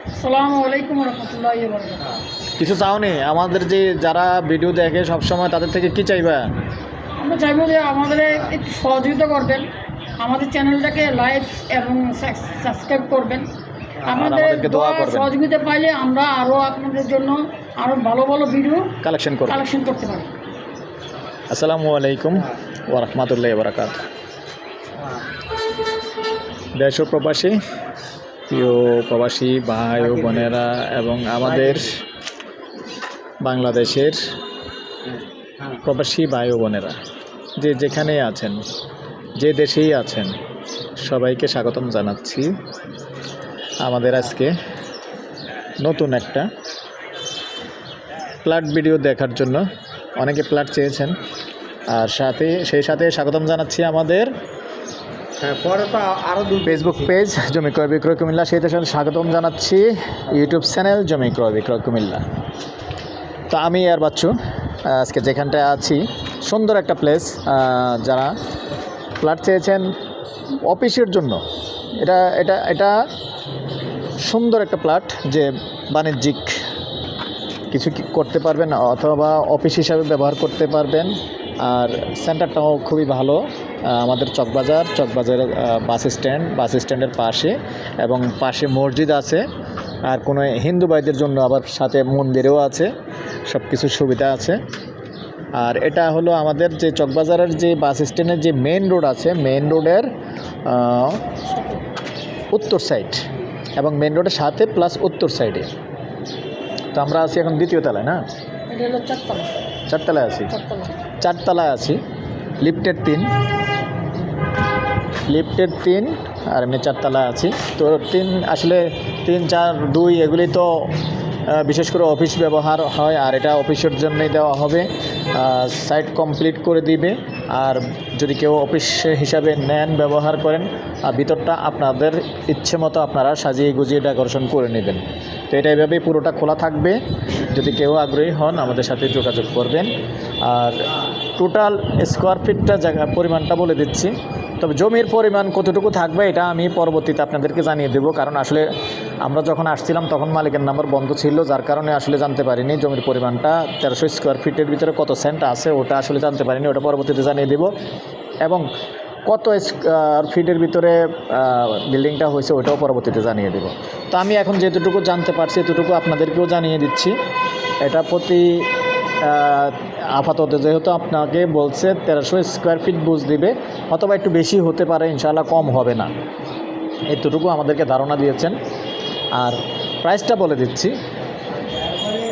আসসালামু আলাইকুম রহমতুল্লাহি ওয়া বারাকাতুহু। কিছু চাওনি আমাদের যে যারা ভিডিও দেখে সব সময় তাদের থেকে কি চাইবা? আমরা চাইবো যে আমাদের একটু সহযোগিতা করবেন, আমাদের চ্যানেলটাকে লাইক এবং সাবস্ক্রাইব করবেন। আমাদের আমাদেরকে দোয়া করবেন। সহযোগিতা পাইলে আমরা আরও আপনাদের জন্য আরও ভালো ভালো ভিডিও কালেকশন করব। করতে পারি। আসসালামু আলাইকুম ওয়া রাহমাতুল্লাহি ওয়া বারাকাতুহু। দেশ ও প্রবাসী, প্রিয় প্রবাসী ভাই ও বোনেরা এবং আমাদের বাংলাদেশের প্রবাসী ভাই ও বোনেরা যে যেখানেই আছেন, যে দেশেই আছেন, সবাইকে স্বাগতম জানাচ্ছি আমাদের আজকে নতুন একটা প্লাট ভিডিও দেখার জন্য। অনেকে প্লাট চেয়েছেন, আর সেই সাথে স্বাগতম জানাচ্ছি আমাদের ফেসবুক পেজ জমি ক্রয় বিক্রয় কুমিল্লা, সেই সাথে স্বাগতম জানাচ্ছি ইউটিউব চ্যানেল জমি ক্রয় বিক্রয় কুমিল্লা। তো আমি আর বাচ্চু আজকে যেখানটায় আছি, সুন্দর একটা প্লেস। যারা ফ্ল্যাট চেয়েছেন অফিসের জন্য, এটা এটা এটা সুন্দর একটা ফ্ল্যাট, যে বাণিজ্যিক কিছু করতে পারবেন অথবা অফিস হিসাবে ব্যবহার করতে পারবেন। আর সেন্টারটাও খুবই ভালো, আমাদের চকবাজারের বাস স্ট্যান্ডের পাশে, এবং পাশে মসজিদ আছে, আর কোনো হিন্দু ভাইদের জন্য আবার সাথে মন্দিরেও আছে, সব কিছু সুবিধা আছে। আর এটা হলো আমাদের যে চকবাজারের যে বাস স্ট্যান্ডের যে মেইন রোড আছে, মেইন রোডের উত্তর সাইড, এবং মেইন রোডের সাথে প্লাস উত্তর সাইডে। তো আমরা আছি এখন দ্বিতীয় তলায়, না চারতলায় আছি, চারতলায় আছি। লিফটের 3 আর এমনি চারতলায় আছি। তো 3 আসলে 3, 4, 2 এগুলি তো বিশেষ করে অফিস ব্যবহার হয়, আর এটা অফিসের জন্যই দেওয়া হবে। সাইট কমপ্লিট করে দিবে, আর যদি কেউ অফিস হিসাবে নেন, ব্যবহার করেন, ভিতরটা আপনাদের ইচ্ছে মতো আপনারা সাজিয়ে গুজিয়ে ডেকোরেশন করে নেবেন। তো এটা এইভাবেই পুরোটা খোলা থাকবে। যদি কেউ আগ্রহী হন আমাদের সাথে যোগাযোগ করবেন। আর টোটাল স্কোয়ার ফিটটা পরিমাণটা বলে দিচ্ছি, তবে জমির পরিমাণ কতটুকু থাকবে এটা আমি পরবর্তীতে আপনাদেরকে জানিয়ে দেবো। কারণ আসলে আমরা যখন আসছিলাম তখন মালিকের নাম্বার বন্ধ ছিল, যার কারণে আসলে জানতে পারিনি জমির পরিমাণটা 1300 স্কোয়ার ফিটের ভিতরে কত সেন্ট আছে, ওটা আসলে জানতে পারিনি। ওটা পরবর্তীতে জানিয়ে দেব। এবং কত স্কোয়ার ফিটের ভিতরে বিল্ডিংটা হয়েছে ওটাও পরবর্তীতে জানিয়ে দেব। তো আমি এখন যেতটুকু জানতে পারছি এতটুকু আপনাদেরকেও জানিয়ে দিচ্ছি। এটা প্রতি আপাতত যেহেতু আপনাকে বলছে 1300 স্কোয়ার ফিট বুঝ দিবে, অথবা একটু বেশি হতে পারে, ইনশাআল্লাহ কম হবে না, এতটুকু আমাদেরকে ধারণা দিয়েছেন। আর প্রাইসটা বলে দিচ্ছি,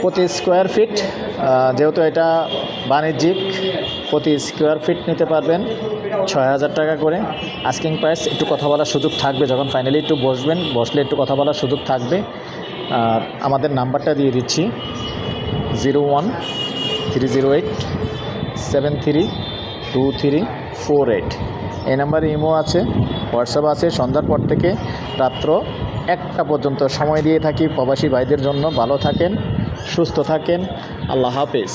প্রতি স্কোয়ার ফিট, যেহেতু এটা বাণিজ্যিক, প্রতি স্কোয়ার ফিট নিতে পারবেন 6000 টাকা করে আস্কিং প্রাইস। একটু কথা বলার সুযোগ থাকবে, যখন ফাইনালি একটু বসলে একটু কথা বলার সুযোগ থাকবে। আর আমাদের নাম্বারটা দিয়ে দিচ্ছি 01-308-732348। এই নাম্বারে ইমো আছে, হোয়াটসঅ্যাপ আছে। সন্ধ্যার পর থেকে রাত্র 1টা পর্যন্ত সময় দিয়ে থাকি প্রবাসী ভাইদের জন্য। ভালো থাকেন, সুস্থ থাকেন, আল্লাহ হাফেজ।